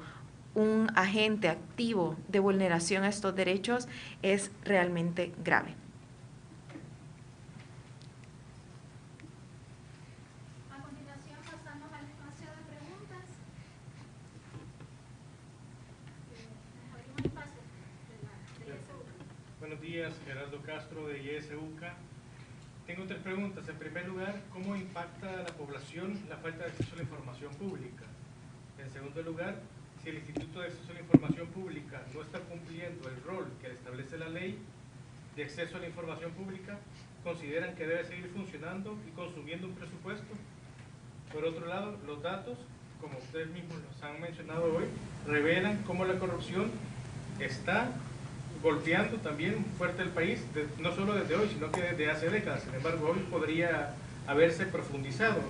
un agente activo de vulneración a estos derechos es realmente grave. A continuación pasamos al espacio de preguntas. Abrimos espacio de ISUCA. Buenos días, Gerardo Castro de ISUCA. Tengo 3 preguntas. En primer lugar, ¿cómo impacta a la población la falta de acceso a la información pública? En segundo lugar, si el Instituto de Acceso a la Información Pública no está cumpliendo el rol que establece la ley de acceso a la información pública, ¿consideran que debe seguir funcionando y consumiendo un presupuesto? Por otro lado, los datos, como ustedes mismos los han mencionado hoy, revelan cómo la corrupción está golpeando también fuerte el país, no solo desde hoy, sino que desde hace décadas. Sin embargo, hoy podría haberse profundizado,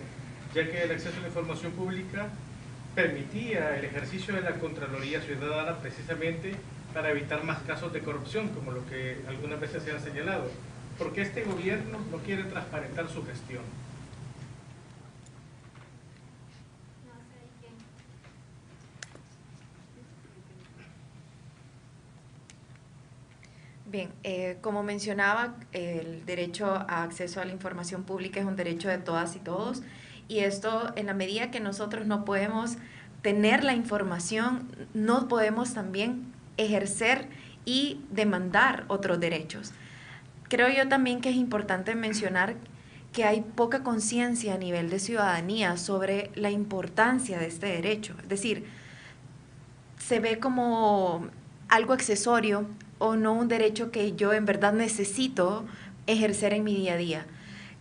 ya que el acceso a la información pública permitía el ejercicio de la Contraloría Ciudadana precisamente para evitar más casos de corrupción, como lo que algunas veces se han señalado. ¿Por qué este gobierno no quiere transparentar su gestión? No sé quién. Bien, como mencionaba, el derecho a acceso a la información pública es un derecho de todas y todos, y esto, en la medida que nosotros no podemos tener la información, no podemos también ejercer y demandar otros derechos. Creo yo también que es importante mencionar que hay poca conciencia a nivel de ciudadanía sobre la importancia de este derecho. Es decir, se ve como algo accesorio o no un derecho que yo en verdad necesito ejercer en mi día a día.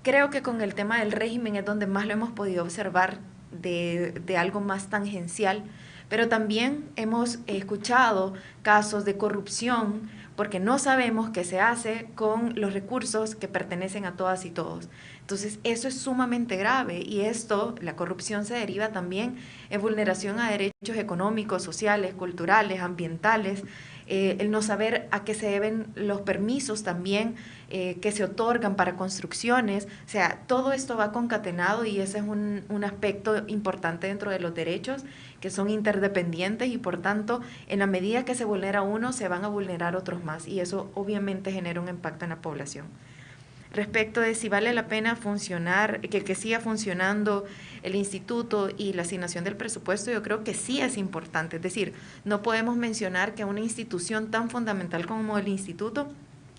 Creo que con el tema del régimen es donde más lo hemos podido observar de algo más tangencial, pero también hemos escuchado casos de corrupción porque no sabemos qué se hace con los recursos que pertenecen a todas y todos. Entonces, eso es sumamente grave, y esto, la corrupción, se deriva también en vulneración a derechos económicos, sociales, culturales, ambientales, el no saber a qué se deben los permisos también que se otorgan para construcciones. O sea, todo esto va concatenado, y ese es un aspecto importante dentro de los derechos, que son interdependientes, y por tanto, en la medida que se vulnera uno, se van a vulnerar otros más, y eso obviamente genera un impacto en la población. Respecto de si vale la pena funcionar, que siga funcionando el instituto y la asignación del presupuesto, yo creo que sí es importante. Es decir, no podemos mencionar que una institución tan fundamental como el instituto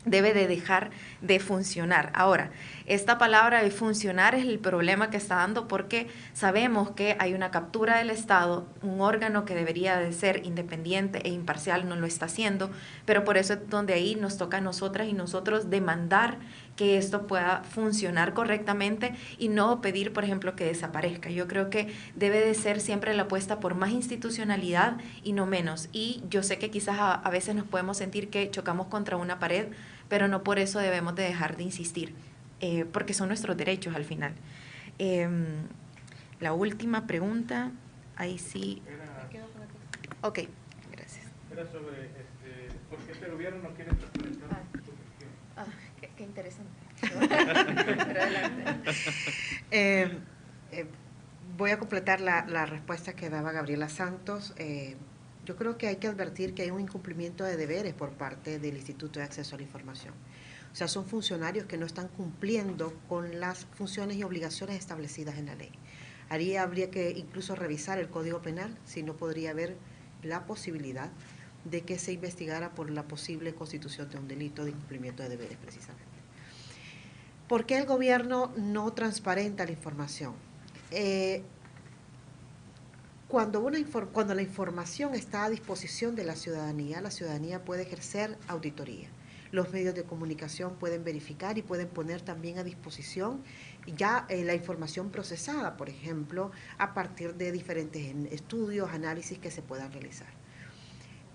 debe de dejar de funcionar. Ahora, esta palabra de funcionar es el problema que está dando, porque sabemos que hay una captura del Estado, un órgano que debería de ser independiente e imparcial no lo está haciendo, pero por eso es donde ahí nos toca a nosotras y nosotros demandar que esto pueda funcionar correctamente y no pedir, por ejemplo, que desaparezca. Yo creo que debe de ser siempre la apuesta por más institucionalidad y no menos. Y yo sé que quizás a veces nos podemos sentir que chocamos contra una pared, pero no por eso debemos de dejar de insistir, porque son nuestros derechos al final. La última pregunta, ahí sí. Ok, gracias. Era sobre por qué este gobierno no quiere transparentar su gestión. Qué interesante. Voy a completar la respuesta que daba Gabriela Santos. Yo creo que hay que advertir que hay un incumplimiento de deberes por parte del Instituto de Acceso a la Información. O sea, son funcionarios que no están cumpliendo con las funciones y obligaciones establecidas en la ley. Habría que incluso revisar el Código Penal, si no podría haber la posibilidad de que se investigara por la posible constitución de un delito de incumplimiento de deberes precisamente. ¿Por qué el gobierno no transparenta la información? Cuando la información está a disposición de la ciudadanía puede ejercer auditoría. Los medios de comunicación pueden verificar y pueden poner también a disposición ya la información procesada, por ejemplo, a partir de diferentes estudios, análisis que se puedan realizar.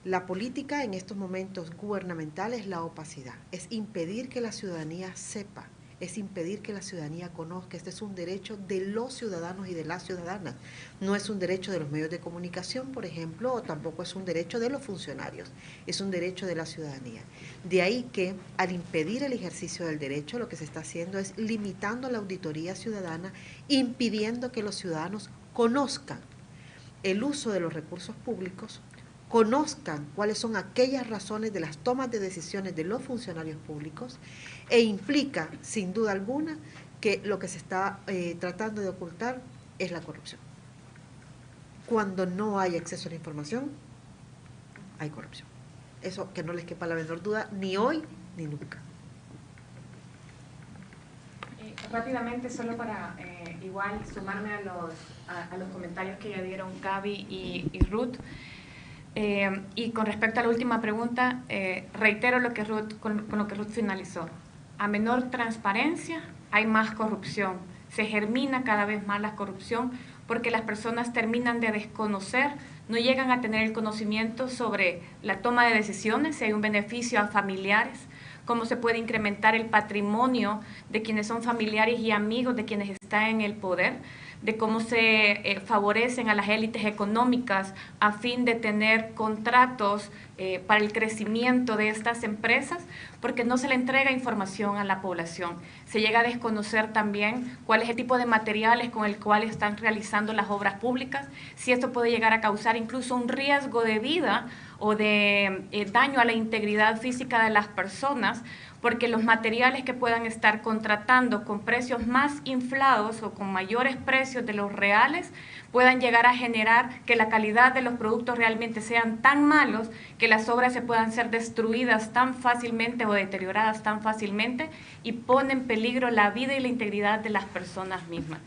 La política en estos momentos gubernamentales es la opacidad, es impedir que la ciudadanía sepa, es impedir que la ciudadanía conozca. Este es un derecho de los ciudadanos y de las ciudadanas. No es un derecho de los medios de comunicación, por ejemplo, o tampoco es un derecho de los funcionarios. Es un derecho de la ciudadanía. De ahí que, al impedir el ejercicio del derecho, lo que se está haciendo es limitando la auditoría ciudadana, impidiendo que los ciudadanos conozcan el uso de los recursos públicos, conozcan cuáles son aquellas razones de las tomas de decisiones de los funcionarios públicos, e implica, sin duda alguna, que lo que se está tratando de ocultar es la corrupción. Cuando no hay acceso a la información, hay corrupción. Eso que no les quepa la menor duda, ni hoy ni nunca. Rápidamente, solo para igual sumarme a los comentarios que ya dieron Gaby y Ruth. Y con respecto a la última pregunta, reitero lo que con lo que Ruth finalizó. A menor transparencia hay más corrupción, se germina cada vez más la corrupción porque las personas terminan de desconocer, no llegan a tener el conocimiento sobre la toma de decisiones, si hay un beneficio a familiares, cómo se puede incrementar el patrimonio de quienes son familiares y amigos de quienes están en el poder, de cómo se favorecen a las élites económicas a fin de tener contratos para el crecimiento de estas empresas, porque no se le entrega información a la población. Se llega a desconocer también cuál es el tipo de materiales con el cual están realizando las obras públicas, si esto puede llegar a causar incluso un riesgo de vida o de daño a la integridad física de las personas, porque los materiales que puedan estar contratando con precios más inflados o con mayores precios de los reales puedan llegar a generar que la calidad de los productos realmente sean tan malos que las obras se puedan ser destruidas tan fácilmente o deterioradas tan fácilmente y pone en peligro la vida y la integridad de las personas mismas.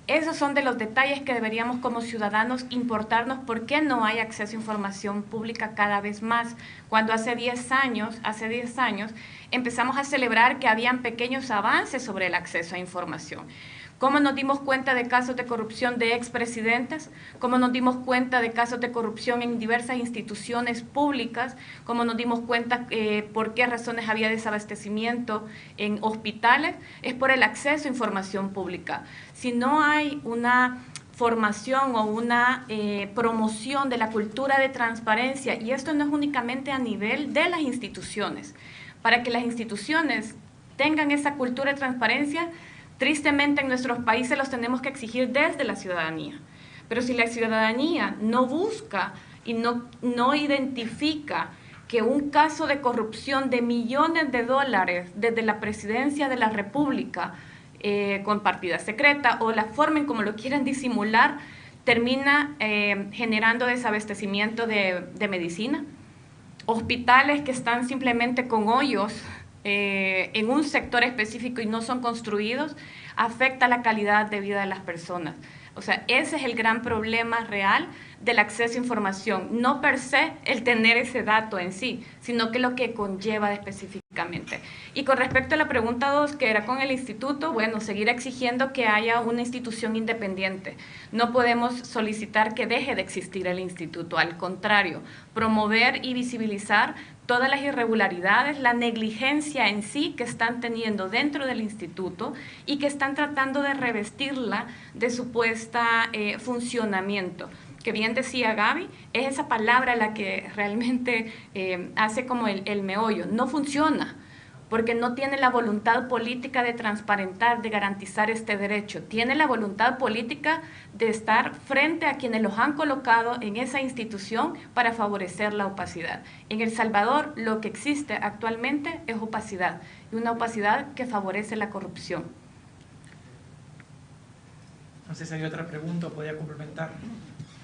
Esos son de los detalles que deberíamos como ciudadanos importarnos. ¿Por qué no hay acceso a información pública cada vez más? Cuando hace 10 años empezamos a celebrar que habían pequeños avances sobre el acceso a información. ¿Cómo nos dimos cuenta de casos de corrupción de expresidentes? ¿Cómo nos dimos cuenta de casos de corrupción en diversas instituciones públicas? ¿Cómo nos dimos cuenta por qué razones había desabastecimiento en hospitales? Es por el acceso a información pública. Si no hay una formación o una promoción de la cultura de transparencia, y esto no es únicamente a nivel de las instituciones, para que las instituciones tengan esa cultura de transparencia, tristemente en nuestros países los tenemos que exigir desde la ciudadanía. Pero si la ciudadanía no busca y no identifica que un caso de corrupción de millones de dólares desde la presidencia de la República con partida secreta o la forma en como lo quieren disimular, termina generando desabastecimiento de medicina, hospitales que están simplemente con hoyos en un sector específico y no son construidos, afecta la calidad de vida de las personas. O sea, ese es el gran problema real del acceso a información, no per se el tener ese dato en sí, sino que lo que conlleva específicamente. Y con respecto a la pregunta 2, que era con el instituto, bueno, seguir exigiendo que haya una institución independiente. No podemos solicitar que deje de existir el instituto, al contrario, promover y visibilizar todas las irregularidades, la negligencia en sí que están teniendo dentro del instituto y que están tratando de revestirla de supuesta funcionamiento. Que bien decía Gaby, es esa palabra la que realmente hace como el meollo. No funciona, porque no tiene la voluntad política de transparentar, de garantizar este derecho. Tiene la voluntad política de estar frente a quienes los han colocado en esa institución para favorecer la opacidad. En El Salvador lo que existe actualmente es opacidad, y una opacidad que favorece la corrupción. No sé si hay otra pregunta o podría complementar.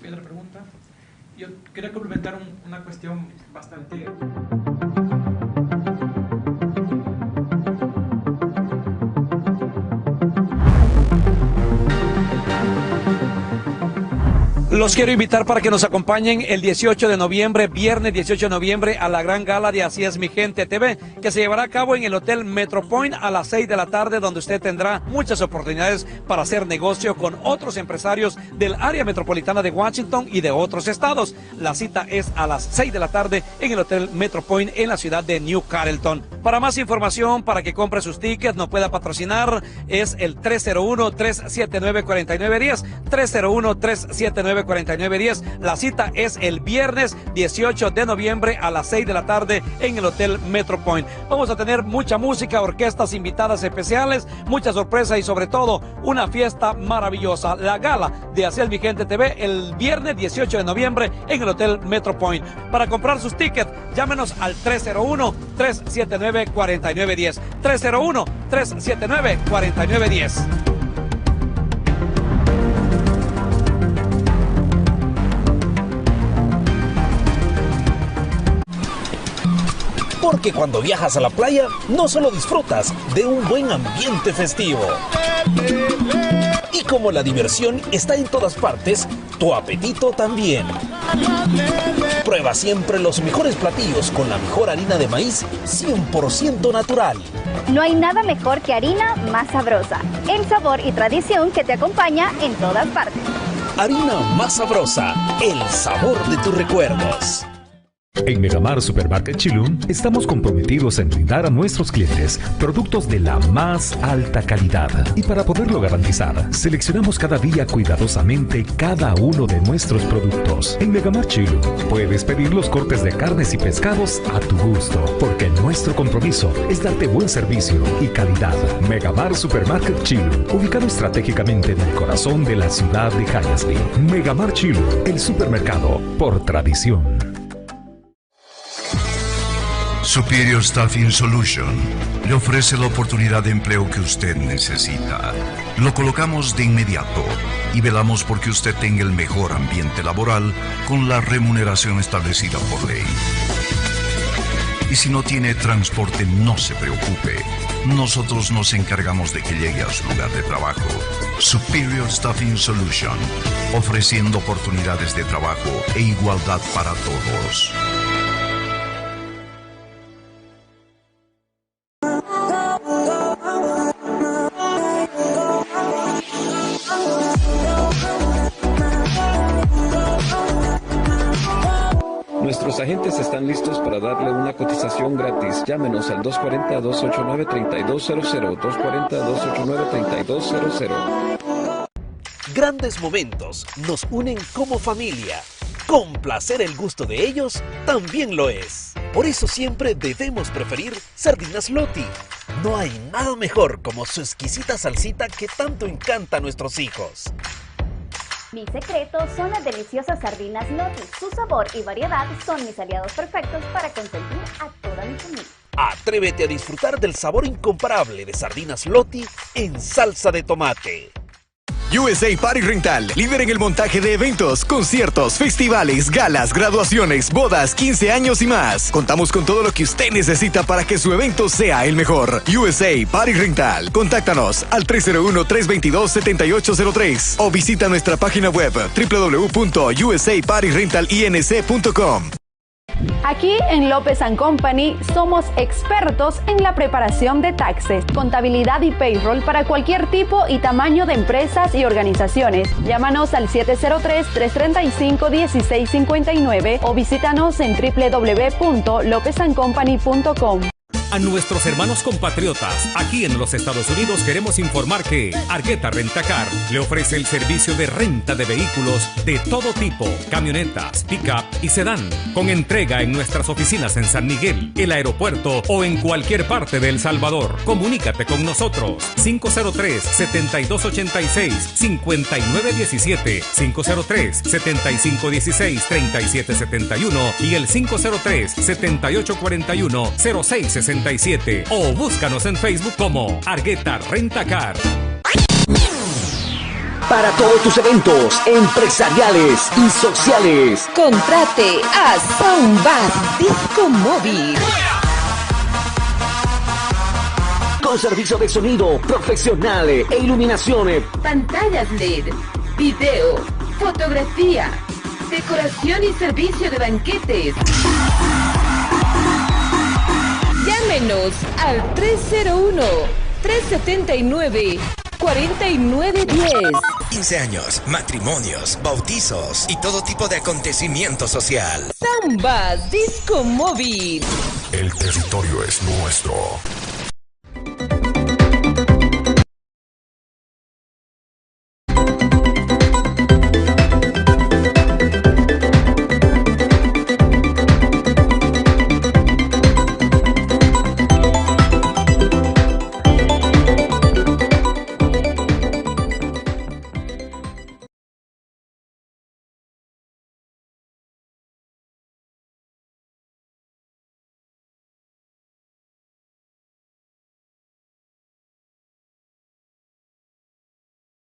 ¿Hay otra pregunta? Yo quería complementar una cuestión bastante... Los quiero invitar para que nos acompañen el 18 de noviembre, viernes 18 de noviembre, a la gran gala de Así es mi gente TV, que se llevará a cabo en el Hotel Metropoint a las 6 de la tarde, donde usted tendrá muchas oportunidades para hacer negocio con otros empresarios del área metropolitana de Washington y de otros estados. La cita es a las 6 de la tarde en el Hotel Metropoint en la ciudad de New Carrollton. Para más información, para que compre sus tickets, nos pueda patrocinar, es el 301-379-4910, 301-379-4910. La cita es el viernes 18 de noviembre a las 6 de la tarde en el Hotel Metropoint. Vamos a tener mucha música, orquestas invitadas especiales, mucha sorpresa y sobre todo una fiesta maravillosa. La gala de Así es mi gente TV el viernes 18 de noviembre en el Hotel Metropoint. Para comprar sus tickets, llámenos al 301-379-4910. 301-379-4910. Porque cuando viajas a la playa, no solo disfrutas de un buen ambiente festivo. Y como la diversión está en todas partes, tu apetito también. Prueba siempre los mejores platillos con la mejor harina de maíz 100% natural. No hay nada mejor que harina más sabrosa. El sabor y tradición que te acompaña en todas partes. Harina más sabrosa, el sabor de tus recuerdos. En Megamar Supermarket Chilún estamos comprometidos en brindar a nuestros clientes productos de la más alta calidad. Y para poderlo garantizar, seleccionamos cada día cuidadosamente cada uno de nuestros productos. En Megamar Chilún puedes pedir los cortes de carnes y pescados a tu gusto, porque nuestro compromiso es darte buen servicio y calidad. Megamar Supermarket Chilún, ubicado estratégicamente en el corazón de la ciudad de Hyattsville. Megamar Chilún, el supermercado por tradición. Superior Staffing Solution le ofrece la oportunidad de empleo que usted necesita. Lo colocamos de inmediato y velamos porque usted tenga el mejor ambiente laboral con la remuneración establecida por ley. Y si no tiene transporte, no se preocupe. Nosotros nos encargamos de que llegue a su lugar de trabajo. Superior Staffing Solution, ofreciendo oportunidades de trabajo e igualdad para todos. Nuestros agentes están listos para darle una cotización gratis. Llámenos al 240-289-3200, 240-289-3200. Grandes momentos nos unen como familia. Complacer el gusto de ellos también lo es. Por eso siempre debemos preferir Sardinas Loti. No hay nada mejor como su exquisita salsita que tanto encanta a nuestros hijos. Mi secreto son las deliciosas sardinas Loti. Su sabor y variedad son mis aliados perfectos para consentir a toda mi familia. Atrévete a disfrutar del sabor incomparable de Sardinas Loti en salsa de tomate. USA Party Rental, líder en el montaje de eventos, conciertos, festivales, galas, graduaciones, bodas, 15 años y más. Contamos con todo lo que usted necesita para que su evento sea el mejor. USA Party Rental. Contáctanos al 301-322-7803 o visita nuestra página web www.usapartyrentalinc.com. Aquí en López & Company somos expertos en la preparación de taxes, contabilidad y payroll para cualquier tipo y tamaño de empresas y organizaciones. Llámanos al 703-335-1659 o visítanos en www.lopezandcompany.com. A nuestros hermanos compatriotas aquí en los Estados Unidos queremos informar que Argueta Rentacar le ofrece el servicio de renta de vehículos de todo tipo, camionetas, pick-up y sedán, con entrega en nuestras oficinas en San Miguel, el aeropuerto o en cualquier parte de El Salvador. Comunícate con nosotros 503-7286-5917, 503-7516-3771 y el 503-7841-0667 o búscanos en Facebook como Argueta Rentacar. Para todos tus eventos empresariales y sociales, contrate a Soundbar Disco Móvil. Con servicio de sonido profesional e iluminación, pantallas LED, video, fotografía, decoración y servicio de banquetes. Llámenos al 301-379-4910. 15 años, matrimonios, bautizos y todo tipo de acontecimiento social. Samba Disco Móvil. El territorio es nuestro.